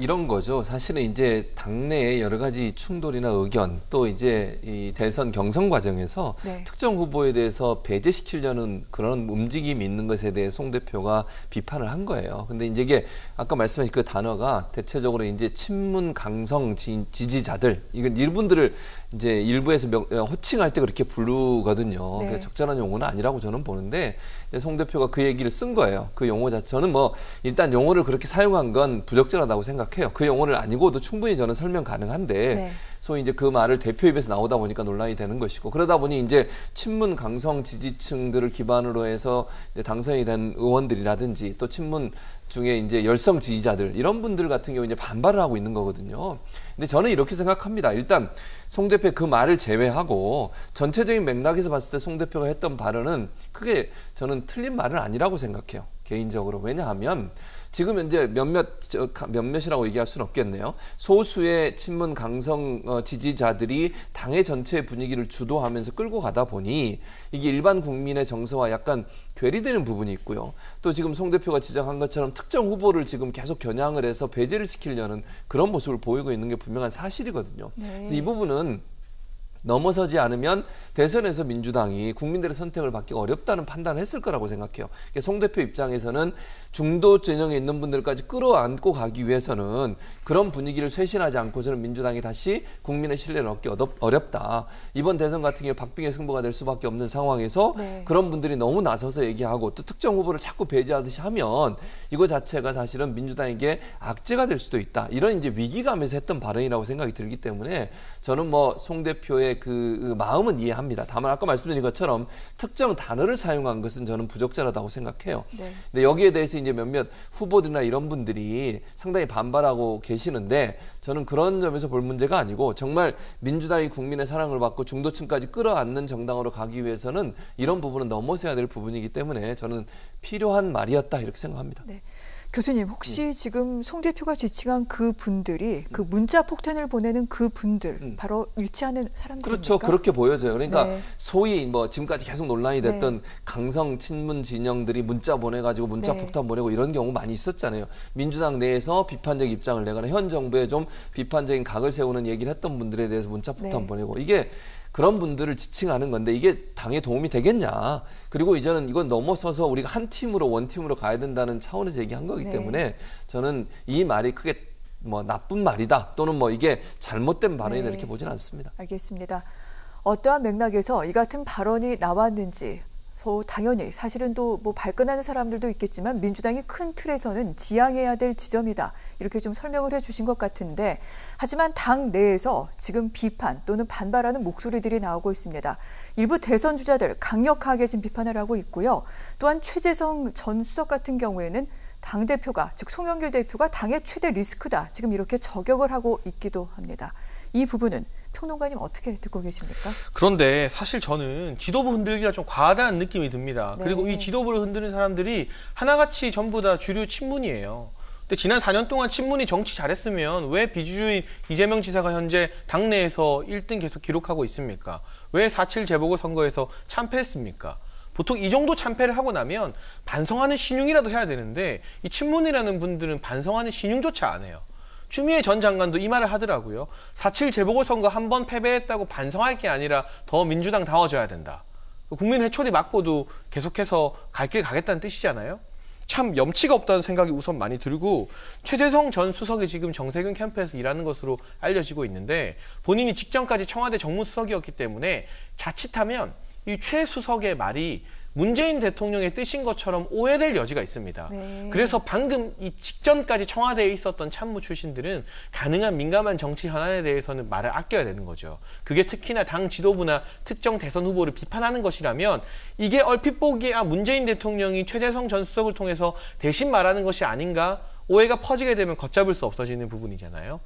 이런 거죠. 사실은 이제 당내의 여러 가지 충돌이나 의견, 또 이제 이 대선 경선 과정에서 특정 후보에 대해서 배제시키려는 그런 움직임이 있는 것에 대해 송 대표가 비판을 한 거예요. 근데 이제 이게 아까 말씀하신 그 단어가 대체적으로 이제 친문 강성 지지자들, 이건 이분들을 이제 일부에서 호칭할 때 그렇게 부르거든요. 그러니까 적절한 용어는 아니라고 저는 보는데 송 대표가 그 얘기를 쓴 거예요. 그 용어 자체는 뭐 일단 용어를 그렇게 사용한 건 부적절하다고 생각해요. 그 용어를 아니고도 충분히 저는 설명 가능한데 소위 이제 그 말을 대표 입에서 나오다 보니까 논란이 되는 것이고, 그러다 보니 이제 친문 강성 지지층들을 기반으로 해서 이제 당선이 된 의원들이라든지 또 친문 중에 이제 열성 지지자들, 이런 분들 같은 경우 이제 반발을 하고 있는 거거든요. 근데 저는 이렇게 생각합니다. 일단 송 대표의 그 말을 제외하고 전체적인 맥락에서 봤을 때 송 대표가 했던 발언은 크게 저는 틀린 말은 아니라고 생각해요. 개인적으로. 왜냐하면 지금 현재 몇몇이라고 얘기할 수는 없겠네요. 소수의 친문 강성 지지자들이 당의 전체 분위기를 주도하면서 끌고 가다 보니 이게 일반 국민의 정서와 약간 괴리되는 부분이 있고요. 또 지금 송 대표가 지적한 것처럼 특정 후보를 지금 계속 겨냥을 해서 배제를 시키려는 그런 모습을 보이고 있는 게 분명한 사실이거든요. 그래서 이 부분은 넘어서지 않으면 대선에서 민주당이 국민들의 선택을 받기 어렵다는 판단을 했을 거라고 생각해요. 그러니까 송 대표 입장에서는 중도 진영에 있는 분들까지 끌어안고 가기 위해서는 그런 분위기를 쇄신하지 않고서는 민주당이 다시 국민의 신뢰를 얻기 어렵다. 이번 대선 같은 경우에 박빙의 승부가 될 수밖에 없는 상황에서 그런 분들이 너무 나서서 얘기하고 또 특정 후보를 자꾸 배제하듯이 하면 이거 자체가 사실은 민주당에게 악재가 될 수도 있다. 이런 이제 위기감에서 했던 발언이라고 생각이 들기 때문에 저는 뭐 송 대표의 그 마음은 이해합니다. 다만 아까 말씀드린 것처럼 특정 단어를 사용한 것은 저는 부적절하다고 생각해요. 근데 여기에 대해서 이제 몇몇 후보들이나 이런 분들이 상당히 반발하고 계시는데 저는 그런 점에서 볼 문제가 아니고 정말 민주당이 국민의 사랑을 받고 중도층까지 끌어안는 정당으로 가기 위해서는 이런 부분은 넘어서야 될 부분이기 때문에 저는 필요한 말이었다 이렇게 생각합니다. 교수님, 혹시 지금 송 대표가 지칭한 그 분들이 그 문자 폭탄을 보내는 그 분들 바로 일치하는 사람들입니까? 그렇죠. 그렇게 보여져요. 그러니까 소위 뭐 지금까지 계속 논란이 됐던 강성 친문 진영들이 문자 보내가지고 문자 폭탄 보내고 이런 경우 많이 있었잖아요. 민주당 내에서 비판적 입장을 내거나 현 정부에 좀 비판적인 각을 세우는 얘기를 했던 분들에 대해서 문자 폭탄 보내고, 이게 그런 분들을 지칭하는 건데 이게 당에 도움이 되겠냐. 그리고 이제는 이건 넘어서서 우리가 한 팀으로 원팀으로 가야 된다는 차원에서 얘기한 거기 때문에 저는 이 말이 크게 뭐 나쁜 말이다 또는 뭐 이게 잘못된 발언이다 이렇게 보지는 않습니다. 알겠습니다. 어떠한 맥락에서 이 같은 발언이 나왔는지 당연히 사실은 또 뭐 발끈하는 사람들도 있겠지만 민주당이 큰 틀에서는 지양해야 될 지점이다. 이렇게 좀 설명을 해주신 것 같은데, 하지만 당 내에서 지금 비판 또는 반발하는 목소리들이 나오고 있습니다. 일부 대선 주자들 강력하게 지금 비판을 하고 있고요. 또한 최재성 전 수석 같은 경우에는 당대표가, 즉 송영길 대표가 당의 최대 리스크다. 지금 이렇게 저격을 하고 있기도 합니다. 이 부분은 평론가님 어떻게 듣고 계십니까? 그런데 사실 저는 지도부 흔들기가 좀 과하다는 느낌이 듭니다. 그리고 이 지도부를 흔드는 사람들이 하나같이 전부 다 주류 친문이에요. 근데 지난 4년 동안 친문이 정치 잘했으면 왜 비주류인 이재명 지사가 현재 당내에서 1등 계속 기록하고 있습니까? 왜 4.7 재보궐선거에서 참패했습니까? 보통 이 정도 참패를 하고 나면 반성하는 신용이라도 해야 되는데 이 친문이라는 분들은 반성하는 신용조차 안 해요. 추미애 전 장관도 이 말을 하더라고요. 4.7 재보궐선거 한 번 패배했다고 반성할 게 아니라 더 민주당다워져야 된다. 국민 회초리 맞고도 계속해서 갈 길 가겠다는 뜻이잖아요. 참 염치가 없다는 생각이 우선 많이 들고, 최재성 전 수석이 지금 정세균 캠프에서 일하는 것으로 알려지고 있는데 본인이 직전까지 청와대 정무수석이었기 때문에 자칫하면 이 최 수석의 말이 문재인 대통령의 뜻인 것처럼 오해될 여지가 있습니다. 그래서 방금 이 직전까지 청와대에 있었던 참모 출신들은 가능한 민감한 정치 현안에 대해서는 말을 아껴야 되는 거죠. 그게 특히나 당 지도부나 특정 대선 후보를 비판하는 것이라면 이게 얼핏 보기에 문재인 대통령이 최재성 전 수석을 통해서 대신 말하는 것이 아닌가, 오해가 퍼지게 되면 걷잡을 수 없어지는 부분이잖아요.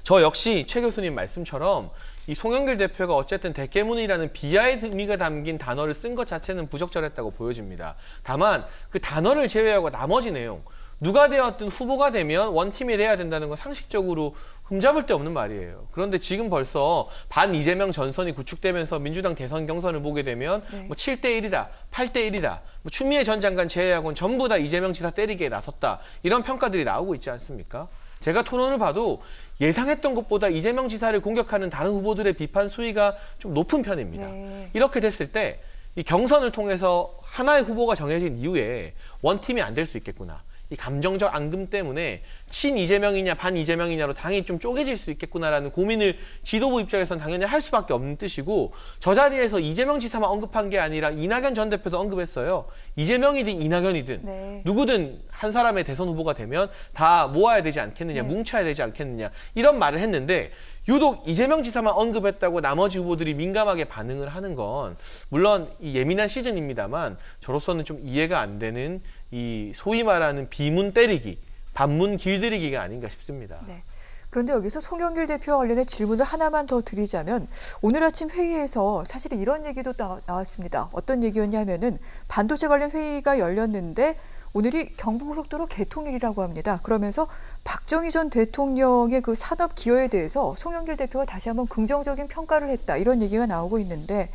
저 역시 최 교수님 말씀처럼 이 송영길 대표가 어쨌든 대깨문이라는 비하의 의미가 담긴 단어를 쓴 것 자체는 부적절했다고 보여집니다. 다만 그 단어를 제외하고 나머지 내용, 누가 되었든 후보가 되면 원팀이 돼야 된다는 건 상식적으로 흠잡을 데 없는 말이에요. 그런데 지금 벌써 반 이재명 전선이 구축되면서 민주당 대선 경선을 보게 되면 뭐 7대1이다, 8대1이다, 뭐 추미애 전 장관 제외하고는 전부 다 이재명 지사 때리기에 나섰다, 이런 평가들이 나오고 있지 않습니까? 제가 토론을 봐도 예상했던 것보다 이재명 지사를 공격하는 다른 후보들의 비판 수위가 좀 높은 편입니다. 네. 이렇게 됐을 때 이 경선을 통해서 하나의 후보가 정해진 이후에 원팀이 안 될 수 있겠구나. 이 감정적 앙금 때문에 친 이재명이냐 반 이재명이냐로 당이 좀 쪼개질 수 있겠구나라는 고민을 지도부 입장에서는 당연히 할 수밖에 없는 뜻이고, 저 자리에서 이재명 지사만 언급한 게 아니라 이낙연 전 대표도 언급했어요. 이재명이든 이낙연이든 네. 누구든 한 사람의 대선 후보가 되면 다 모아야 되지 않겠느냐, 네. 뭉쳐야 되지 않겠느냐, 이런 말을 했는데 유독 이재명 지사만 언급했다고 나머지 후보들이 민감하게 반응을 하는 건 물론 이 예민한 시즌입니다만 저로서는 좀 이해가 안 되는 이 소위 말하는 비문 때리기, 반문 길들이기가 아닌가 싶습니다. 네. 그런데 여기서 송영길 대표와 관련해 질문을 하나만 더 드리자면, 오늘 아침 회의에서 사실 이런 얘기도 나왔습니다. 어떤 얘기였냐면은 반도체 관련 회의가 열렸는데 오늘이 경부고속도로 개통일이라고 합니다. 그러면서 박정희 전 대통령의 그 산업 기여에 대해서 송영길 대표가 다시 한번 긍정적인 평가를 했다, 이런 얘기가 나오고 있는데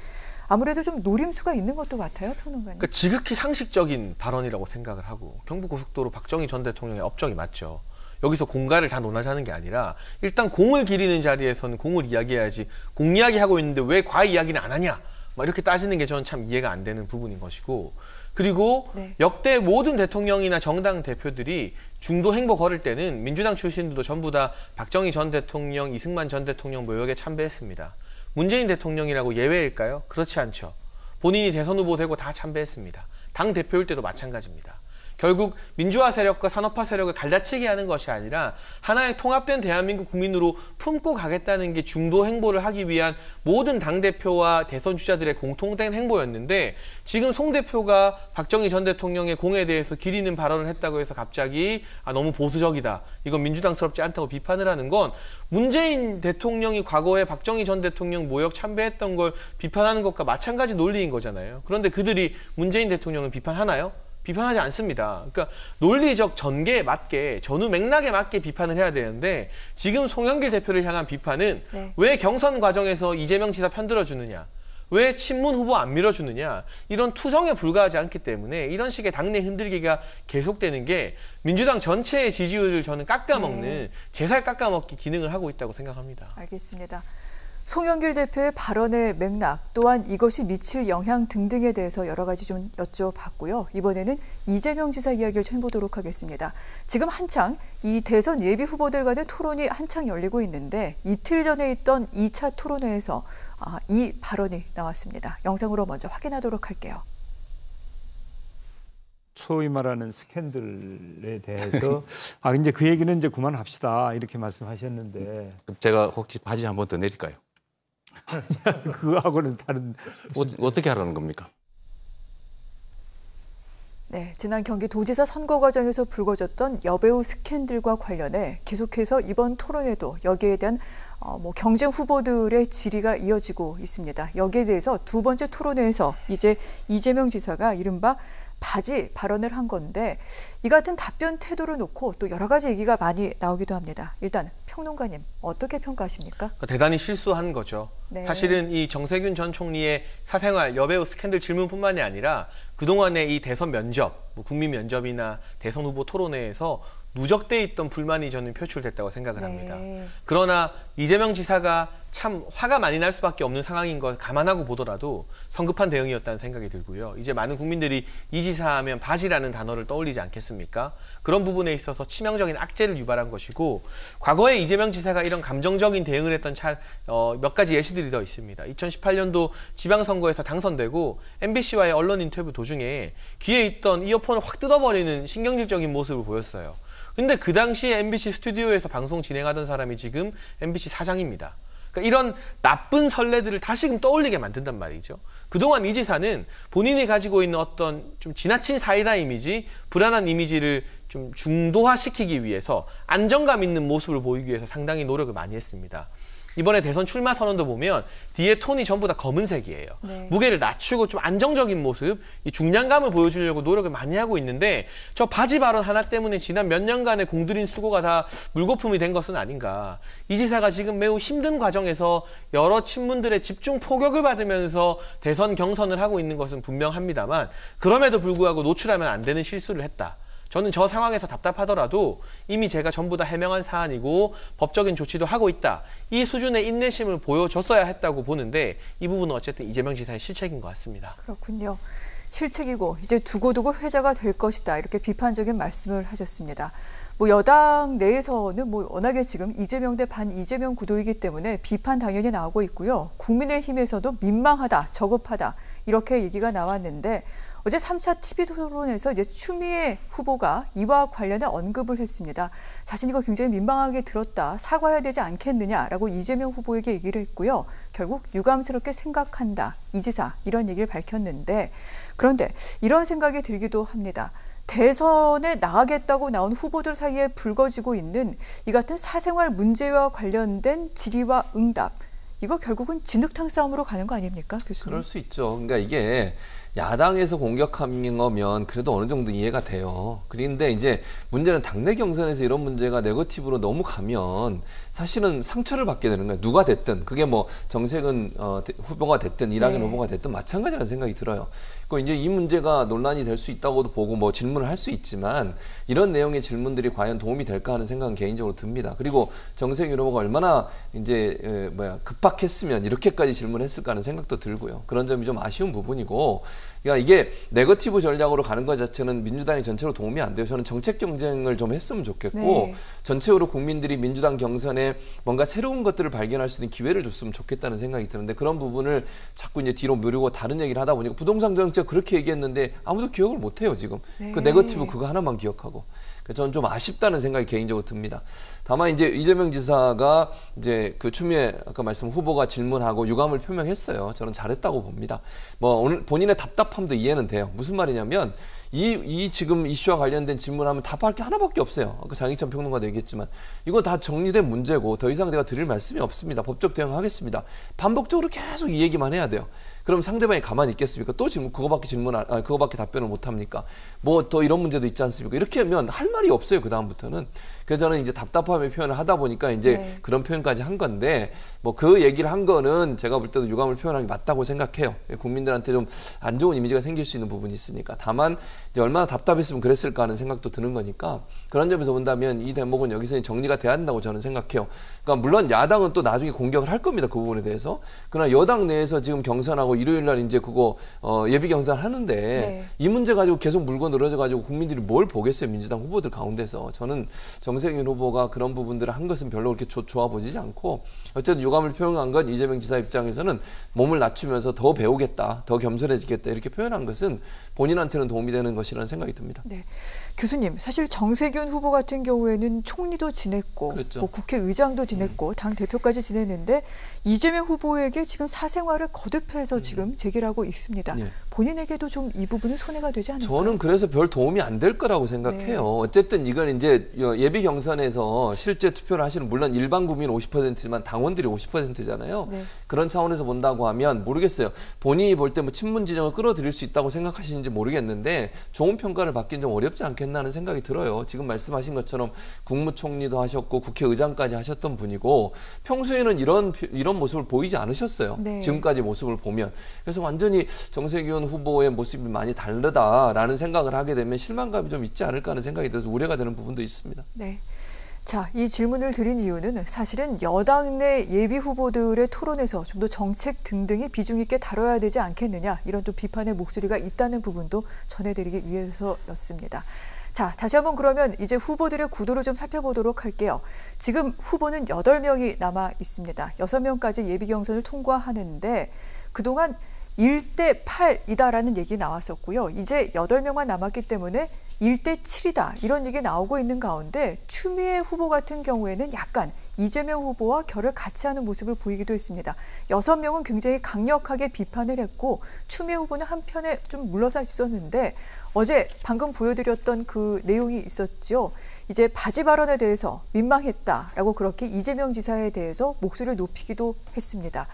아무래도 좀 노림수가 있는 것도 같아요, 평론가님. 그러니까 지극히 상식적인 발언이라고 생각을 하고, 경부고속도로 박정희 전 대통령의 업적이 맞죠. 여기서 공가를 다 논하자는 게 아니라 일단 공을 기리는 자리에서는 공을 이야기해야지, 공 이야기하고 있는데 왜 과 이야기는 안 하냐, 막 이렇게 따지는 게 저는 참 이해가 안 되는 부분인 것이고, 그리고 네. 역대 모든 대통령이나 정당 대표들이 중도 행보 걸을 때는 민주당 출신들도 전부 다 박정희 전 대통령, 이승만 전 대통령 모욕에 참배했습니다. 문재인 대통령이라고 예외일까요? 그렇지 않죠. 본인이 대선 후보 되고 다 참배했습니다. 당 대표일 때도 마찬가지입니다. 결국 민주화 세력과 산업화 세력을 갈라치게 하는 것이 아니라 하나의 통합된 대한민국 국민으로 품고 가겠다는 게 중도 행보를 하기 위한 모든 당대표와 대선 주자들의 공통된 행보였는데, 지금 송 대표가 박정희 전 대통령의 공에 대해서 기리는 발언을 했다고 해서 갑자기 너무 보수적이다, 이건 민주당스럽지 않다고 비판을 하는 건 문재인 대통령이 과거에 박정희 전 대통령 모욕 참배했던 걸 비판하는 것과 마찬가지 논리인 거잖아요. 그런데 그들이 문재인 대통령을 비판하나요? 비판하지 않습니다. 그러니까 논리적 전개에 맞게, 전후 맥락에 맞게 비판을 해야 되는데, 지금 송영길 대표를 향한 비판은 네. 왜 경선 과정에서 이재명 지사 편들어주느냐, 왜 친문 후보 안 밀어주느냐, 이런 투정에 불과하지 않기 때문에 이런 식의 당내 흔들기가 계속되는 게 민주당 전체의 지지율을 저는 깎아먹는, 제살 깎아먹기 기능을 하고 있다고 생각합니다. 알겠습니다. 송영길 대표의 발언의 맥락, 또한 이것이 미칠 영향 등등에 대해서 여러 가지 좀 여쭤봤고요. 이번에는 이재명 지사 이야기를 좀 해보도록 하겠습니다. 지금 한창 이 대선 예비 후보들 간의 토론이 한창 열리고 있는데, 이틀 전에 있던 2차 토론회에서 이 발언이 나왔습니다. 영상으로 먼저 확인하도록 할게요. 소위 말하는 스캔들에 대해서 이제 그 얘기는 이제 그만합시다, 이렇게 말씀하셨는데, 제가 혹시 바지 한번 더 내릴까요? 그거하고는 다른. 어떻게 하라는 겁니까? 네, 지난 경기도지사 선거 과정에서 불거졌던 여배우 스캔들과 관련해 계속해서 이번 토론에도 여기에 대한 경쟁 후보들의 질의가 이어지고 있습니다. 여기에 대해서 두 번째 토론회에서 이제 이재명 지사가 이른바 바지 발언을 한 건데, 이 같은 답변 태도를 놓고 또 여러 가지 얘기가 많이 나오기도 합니다. 일단 평론가님, 어떻게 평가하십니까? 대단히 실수한 거죠. 네. 사실은 이 정세균 전 총리의 사생활 여배우 스캔들 질문뿐만이 아니라 그동안의 이 대선 면접, 국민 면접이나 대선 후보 토론회에서 누적돼 있던 불만이 저는 표출됐다고 생각을 합니다. 그러나 이재명 지사가 참 화가 많이 날 수밖에 없는 상황인 걸 감안하고 보더라도 성급한 대응이었다는 생각이 들고요. 이제 많은 국민들이 이 지사 하면 바지라는 단어를 떠올리지 않겠습니까? 그런 부분에 있어서 치명적인 악재를 유발한 것이고, 과거에 이재명 지사가 이런 감정적인 대응을 했던 몇 가지 예시들이 더 있습니다. 2018년도 지방선거에서 당선되고 MBC와의 언론 인터뷰 도중에 귀에 있던 이어폰을 확 뜯어버리는 신경질적인 모습을 보였어요. 근데 그 당시에 MBC 스튜디오에서 방송 진행하던 사람이 지금 MBC 사장입니다. 그러니까 이런 나쁜 선례들을 다시금 떠올리게 만든단 말이죠. 그동안 이 지사는 본인이 가지고 있는 어떤 좀 지나친 사이다 이미지, 불안한 이미지를 좀 중도화시키기 위해서 안정감 있는 모습을 보이기 위해서 상당히 노력을 많이 했습니다. 이번에 대선 출마 선언도 보면 뒤에 톤이 전부 다 검은색이에요. 네. 무게를 낮추고 좀 안정적인 모습, 이 중량감을 보여주려고 노력을 많이 하고 있는데, 저 바지 발언 하나 때문에 지난 몇 년간의 공들인 수고가 다 물거품이 된 것은 아닌가. 이 지사가 지금 매우 힘든 과정에서 여러 친문들의 집중 포격을 받으면서 대선 경선을 하고 있는 것은 분명합니다만, 그럼에도 불구하고 노출하면 안 되는 실수를 했다. 저는 저 상황에서 답답하더라도 이미 제가 전부 다 해명한 사안이고 법적인 조치도 하고 있다. 이 수준의 인내심을 보여줬어야 했다고 보는데 이 부분은 어쨌든 이재명 지사의 실책인 것 같습니다. 그렇군요. 실책이고 이제 두고두고 회자가 될 것이다. 이렇게 비판적인 말씀을 하셨습니다. 여당 내에서는 워낙에 지금 이재명 대 반 이재명 구도이기 때문에 비판 당연히 나오고 있고요. 국민의힘에서도 민망하다, 저급하다 이렇게 얘기가 나왔는데 어제 3차 TV 토론에서 이제 추미애 후보가 이와 관련해 언급을 했습니다. 자신이 이거 굉장히 민망하게 들었다, 사과해야 되지 않겠느냐라고 이재명 후보에게 얘기를 했고요. 결국 유감스럽게 생각한다, 이 지사 이런 얘기를 밝혔는데 그런데 이런 생각이 들기도 합니다. 대선에 나가겠다고 나온 후보들 사이에 불거지고 있는 이 같은 사생활 문제와 관련된 질의와 응답. 이거 결국은 진흙탕 싸움으로 가는 거 아닙니까, 교수님? 그럴 수 있죠. 그러니까 이게 야당에서 공격하는 거면 그래도 어느 정도 이해가 돼요. 그런데 이제 문제는 당내 경선에서 이런 문제가 네거티브로 너무 가면 사실은 상처를 받게 되는 거예요. 누가 됐든. 그게 정세균 후보가 됐든 이낙연 후보가 됐든 마찬가지라는 생각이 들어요. 이제 이 문제가 논란이 될 수 있다고도 보고 질문을 할 수 있지만 이런 내용의 질문들이 과연 도움이 될까 하는 생각은 개인적으로 듭니다. 그리고 정세균 후보가 얼마나 이제 급박했으면 이렇게까지 질문했을까 하는 생각도 들고요. 그런 점이 좀 아쉬운 부분이고, 그러니까 이게 네거티브 전략으로 가는 것 자체는 민주당이 전체로 도움이 안 돼요. 저는 정책 경쟁을 좀 했으면 좋겠고 전체적으로 국민들이 민주당 경선에 뭔가 새로운 것들을 발견할 수 있는 기회를 줬으면 좋겠다는 생각이 드는데 그런 부분을 자꾸 이제 뒤로 미루고 다른 얘기를 하다 보니까 부동산 정책 그렇게 얘기했는데 아무도 기억을 못 해요, 지금. 그 네거티브 그거 하나만 기억하고. 저는 좀 아쉽다는 생각이 개인적으로 듭니다. 다만 이제 이재명 지사가 이제 그 추미애 아까 말씀 후보가 질문하고 유감을 표명했어요. 저는 잘했다고 봅니다. 오늘 본인의 답답함도 이해는 돼요. 무슨 말이냐면 이 지금 이슈와 관련된 질문하면 답할 게 하나밖에 없어요. 아까 장희찬 평론가도 얘기했지만 이거 다 정리된 문제고 더 이상 제가 드릴 말씀이 없습니다. 법적 대응하겠습니다. 반복적으로 계속 이 얘기만 해야 돼요. 그럼 상대방이 가만히 있겠습니까? 또 지금 그거밖에 답변을 못 합니까? 더 이런 문제도 있지 않습니까? 이렇게 하면 할 말이 없어요, 그 다음부터는. 그래서 저는 이제 답답함의 표현을 하다 보니까 이제 그런 표현까지 한 건데 그 얘기를 한 거는 제가 볼 때도 유감을 표현한 게 맞다고 생각해요. 국민들한테 좀 안 좋은 이미지가 생길 수 있는 부분이 있으니까. 다만 이제 얼마나 답답했으면 그랬을까 하는 생각도 드는 거니까 그런 점에서 본다면 이 대목은 여기서 정리가 돼야 한다고 저는 생각해요. 그러니까 물론 야당은 또 나중에 공격을 할 겁니다, 그 부분에 대해서. 그러나 여당 내에서 지금 경선하고 일요일 날 이제 그거 예비 경선 하는데 이 문제 가지고 계속 물고 늘어져 가지고 국민들이 뭘 보겠어요, 민주당 후보들 가운데서. 저는 정세균 후보가 그런 부분들을 한 것은 별로 그렇게 좋아 보이지 않고 어쨌든 유감을 표현한 건 이재명 지사 입장에서는 몸을 낮추면서 더 배우겠다, 더 겸손해지겠다 이렇게 표현한 것은 본인한테는 도움이 되는 것이라는 생각이 듭니다. 네, 교수님 사실 정세균 후보 같은 경우에는 총리도 지냈고 그렇죠. 국회의장도 지냈고 당 대표까지 지냈는데 이재명 후보에게 지금 사생활을 거듭해서 지금 제기를 하고 있습니다. 본인에게도 좀 이 부분은 손해가 되지 않을까요? 저는 그래서 별 도움이 안 될 거라고 생각해요. 어쨌든 이건 이제 예비 경선에서 실제 투표를 하시는 물론 일반 국민 50%지만 당원들이 50%잖아요. 그런 차원에서 본다고 하면 모르겠어요. 본인이 볼 때 친문 지정을 끌어들일 수 있다고 생각하시는지 모르겠는데 좋은 평가를 받기는 좀 어렵지 않겠나 하는 생각이 들어요. 지금 말씀하신 것처럼 국무총리도 하셨고 국회의장까지 하셨던 분이고 평소에는 이런 모습을 보이지 않으셨어요. 지금까지 모습을 보면. 그래서 완전히 정세균 후보의 모습이 많이 다르다라는 생각을 하게 되면 실망감이 좀 있지 않을까 하는 생각이 들어서 우려가 되는 부분도 있습니다. 네. 자, 이 질문을 드린 이유는 사실은 여당 내 예비 후보들의 토론에서 좀 더 정책 등등이 비중 있게 다뤄야 되지 않겠느냐 이런 또 비판의 목소리가 있다는 부분도 전해드리기 위해서였습니다. 자, 다시 한번 그러면 이제 후보들의 구도를 좀 살펴보도록 할게요. 지금 후보는 8명이 남아 있습니다. 6명까지 예비 경선을 통과하는데 그동안 1대 8이다라는 얘기 나왔었고요. 이제 8명만 남았기 때문에 1대 7이다 이런 얘기 나오고 있는 가운데 추미애 후보 같은 경우에는 약간 이재명 후보와 결을 같이 하는 모습을 보이기도 했습니다. 6명은 굉장히 강력하게 비판을 했고 추미애 후보는 한편에 좀 물러서 있었는데 어제 방금 보여드렸던 그 내용이 있었죠. 이제 바지 발언에 대해서 민망했다라고 그렇게 이재명 지사에 대해서 목소리를 높이기도 했습니다.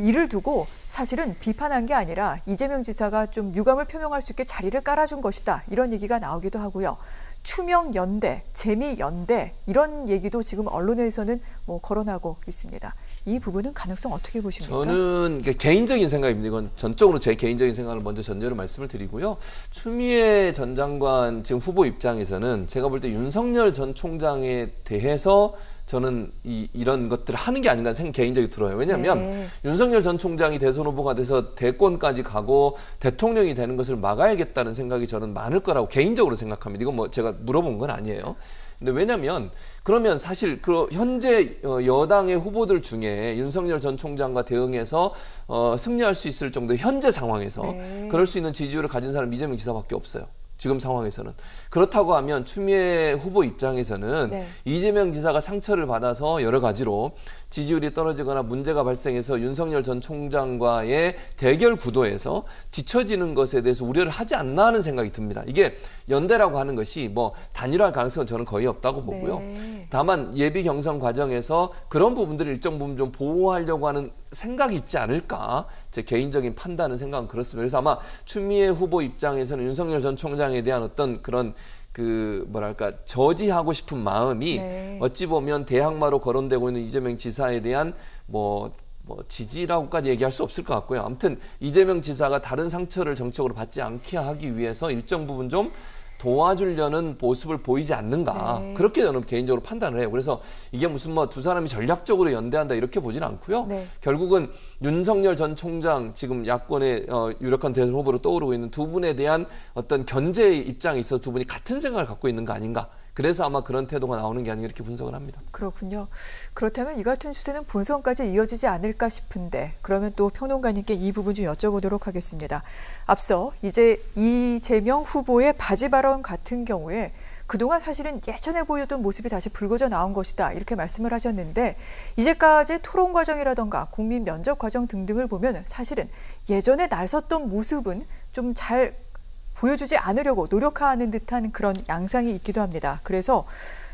이를 두고 사실은 비판한 게 아니라 이재명 지사가 좀 유감을 표명할 수 있게 자리를 깔아준 것이다. 이런 얘기가 나오기도 하고요. 추명연대, 재미연대 이런 얘기도 지금 언론에서는 뭐 거론하고 있습니다. 이 부분은 가능성 어떻게 보십니까? 저는 개인적인 생각입니다. 이건 전적으로 제 개인적인 생각을 먼저 전제로 말씀을 드리고요. 추미애 전 장관 지금 후보 입장에서는 제가 볼 때 윤석열 전 총장에 대해서 저는 이런 것들을 하는 게 아닌가 생각 개인적으로 들어요. 왜냐하면 윤석열 전 총장이 대선 후보가 돼서 대권까지 가고 대통령이 되는 것을 막아야겠다는 생각이 저는 많을 거라고 개인적으로 생각합니다. 이건 뭐 제가 물어본 건 아니에요. 근데 왜냐면 그러면 사실 현재 여당의 후보들 중에 윤석열 전 총장과 대응해서 승리할 수 있을 정도의 현재 상황에서 그럴 수 있는 지지율을 가진 사람은 이재명 지사밖에 없어요. 지금 상황에서는. 그렇다고 하면 추미애 후보 입장에서는 이재명 지사가 상처를 받아서 여러 가지로 지지율이 떨어지거나 문제가 발생해서 윤석열 전 총장과의 대결 구도에서 뒤처지는 것에 대해서 우려를 하지 않나 하는 생각이 듭니다. 이게 연대라고 하는 것이 뭐 단일화할 가능성은 저는 거의 없다고 보고요. 다만 예비 경선 과정에서 그런 부분들을 일정 부분 좀 보호하려고 하는 생각이 있지 않을까, 제 개인적인 판단은 생각은 그렇습니다. 그래서 아마 추미애 후보 입장에서는 윤석열 전 총장에 대한 어떤 그런 저지하고 싶은 마음이 어찌 보면 대항마로 거론되고 있는 이재명 지사에 대한 지지라고까지 얘기할 수 없을 것 같고요. 아무튼 이재명 지사가 다른 상처를 정책으로 받지 않게 하기 위해서 일정 부분 좀 도와주려는 모습을 보이지 않는가. 그렇게 저는 개인적으로 판단을 해요. 그래서 이게 무슨 두 사람이 전략적으로 연대한다 이렇게 보지는 않고요. 결국은 윤석열 전 총장, 지금 야권의 유력한 대선 후보로 떠오르고 있는 두 분에 대한 어떤 견제 입장에 있어서 두 분이 같은 생각을 갖고 있는 거 아닌가. 그래서 아마 그런 태도가 나오는 게 아닌가 이렇게 분석을 합니다. 그렇군요. 그렇다면 이 같은 추세는 본선까지 이어지지 않을까 싶은데, 그러면 또 평론가님께 이 부분 좀 여쭤보도록 하겠습니다. 앞서 이제 이재명 후보의 바지 발언 같은 경우에 그동안 사실은 예전에 보였던 모습이 다시 불거져 나온 것이다 이렇게 말씀을 하셨는데, 이제까지 토론 과정이라던가 국민 면접 과정 등등을 보면 사실은 예전에 나섰던 모습은 좀 잘 보여주지 않으려고 노력하는 듯한 그런 양상이 있기도 합니다. 그래서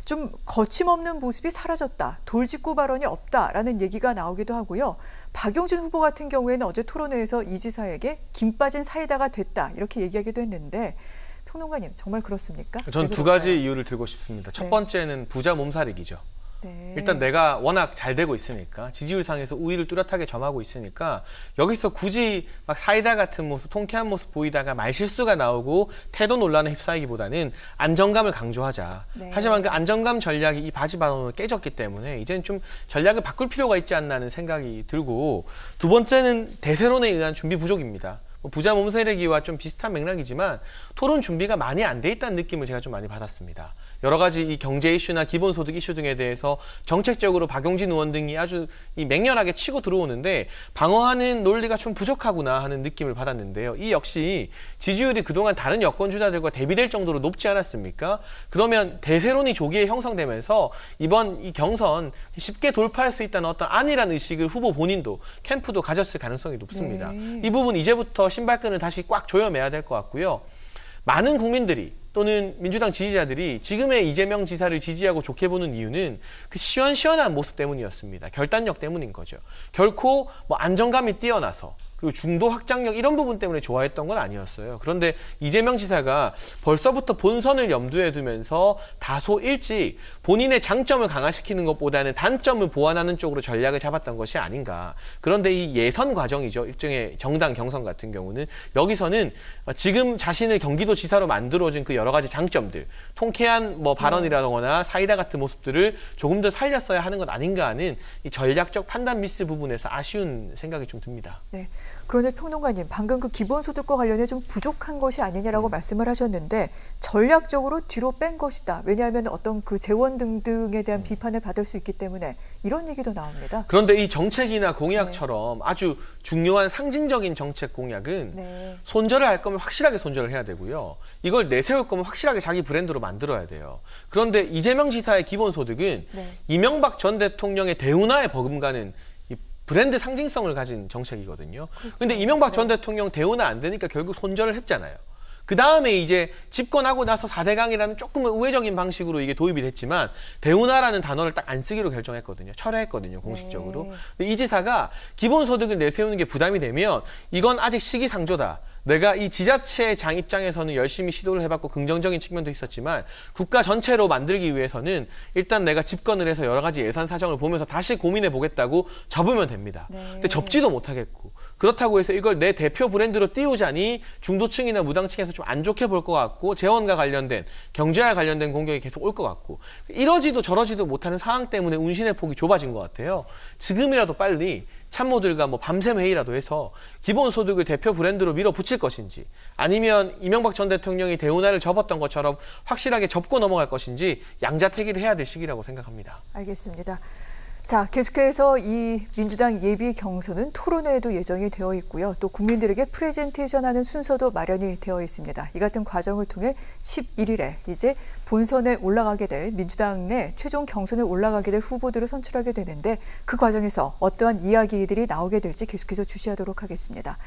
좀 거침없는 모습이 사라졌다, 돌직구 발언이 없다라는 얘기가 나오기도 하고요. 박용진 후보 같은 경우에는 어제 토론회에서 이 지사에게 김 빠진 사이다가 됐다 이렇게 얘기하기도 했는데, 평론가님 정말 그렇습니까? 전 두 가지 이유를 들고 싶습니다. 첫 번째는 부자 몸살이기죠. 일단 내가 워낙 잘 되고 있으니까, 지지율상에서 우위를 뚜렷하게 점하고 있으니까 여기서 굳이 막 사이다 같은 모습, 통쾌한 모습 보이다가 말실수가 나오고 태도 논란에 휩싸이기보다는 안정감을 강조하자. 하지만 그 안정감 전략이 이 바지 발언으로 깨졌기 때문에 이제는 좀 전략을 바꿀 필요가 있지 않나 하는 생각이 들고, 두 번째는 대세론에 의한 준비 부족입니다. 부자 몸살이기와 좀 비슷한 맥락이지만 토론 준비가 많이 안 돼 있다는 느낌을 제가 좀 많이 받았습니다. 여러 가지 이 경제 이슈나 기본소득 이슈 등에 대해서 정책적으로 박용진 의원 등이 아주 맹렬하게 치고 들어오는데 방어하는 논리가 좀 부족하구나 하는 느낌을 받았는데요. 이 역시 지지율이 그동안 다른 여권 주자들과 대비될 정도로 높지 않았습니까? 그러면 대세론이 조기에 형성되면서 이번 이 경선 쉽게 돌파할 수 있다는 어떤 안일한 의식을 후보 본인도 캠프도 가졌을 가능성이 높습니다. 이 부분 이제부터 신발끈을 다시 꽉 조여매야 될 것 같고요. 많은 국민들이 또는 민주당 지지자들이 지금의 이재명 지사를 지지하고 좋게 보는 이유는 그 시원시원한 모습 때문이었습니다. 결단력 때문인 거죠. 결코 안정감이 뛰어나서 그리고 중도 확장력 이런 부분 때문에 좋아했던 건 아니었어요. 그런데 이재명 지사가 벌써부터 본선을 염두에 두면서 다소 일찍 본인의 장점을 강화시키는 것보다는 단점을 보완하는 쪽으로 전략을 잡았던 것이 아닌가. 그런데 이 예선 과정이죠. 일종의 정당 경선 같은 경우는 여기서는 지금 자신을 경기도지사로 만들어준 그 여러 가지 장점들, 통쾌한 발언이라거나 사이다 같은 모습들을 조금 더 살렸어야 하는 것 아닌가 하는 이 전략적 판단 미스 부분에서 아쉬운 생각이 좀 듭니다. 네. 그런데 평론가님, 방금 그 기본소득과 관련해 좀 부족한 것이 아니냐라고 말씀을 하셨는데, 전략적으로 뒤로 뺀 것이다. 왜냐하면 어떤 그 재원 등등에 대한 비판을 받을 수 있기 때문에 이런 얘기도 나옵니다. 그런데 이 정책이나 공약처럼 아주 중요한 상징적인 정책 공약은 손절을 할 거면 확실하게 손절을 해야 되고요. 이걸 내세울 거면 확실하게 자기 브랜드로 만들어야 돼요. 그런데 이재명 지사의 기본소득은 이명박 전 대통령의 대운하에 버금가는 브랜드 상징성을 가진 정책이거든요. 그런데 이명박 전 대통령 대우는 안 되니까 결국 손절을 했잖아요. 그 다음에 이제 집권하고 나서 4대강이라는 조금은 우회적인 방식으로 이게 도입이 됐지만 대운하라는 단어를 딱 안 쓰기로 결정했거든요. 철회했거든요, 공식적으로. 근데 이 지사가 기본소득을 내세우는 게 부담이 되면 이건 아직 시기상조다. 내가 이 지자체장 입장에서는 열심히 시도를 해봤고 긍정적인 측면도 있었지만 국가 전체로 만들기 위해서는 일단 내가 집권을 해서 여러 가지 예산 사정을 보면서 다시 고민해 보겠다고 접으면 됩니다. 네. 근데 접지도 못하겠고 그렇다고 해서 이걸 내 대표 브랜드로 띄우자니 중도층이나 무당층에서 좀 안 좋게 볼 것 같고 재원과 관련된 경제와 관련된 공격이 계속 올 것 같고 이러지도 저러지도 못하는 상황 때문에 운신의 폭이 좁아진 것 같아요. 지금이라도 빨리 참모들과 뭐 밤샘 회의라도 해서 기본소득을 대표 브랜드로 밀어붙일 것인지 아니면 이명박 전 대통령이 대운하를 접었던 것처럼 확실하게 접고 넘어갈 것인지 양자택일을 해야 될 시기라고 생각합니다. 알겠습니다. 자, 계속해서 이 민주당 예비 경선은 토론회에도 예정이 되어 있고요. 또 국민들에게 프레젠테이션하는 순서도 마련이 되어 있습니다. 이 같은 과정을 통해 11일에 이제 본선에 올라가게 될 민주당 내 최종 경선에 올라가게 될 후보들을 선출하게 되는데 그 과정에서 어떠한 이야기들이 나오게 될지 계속해서 주시하도록 하겠습니다.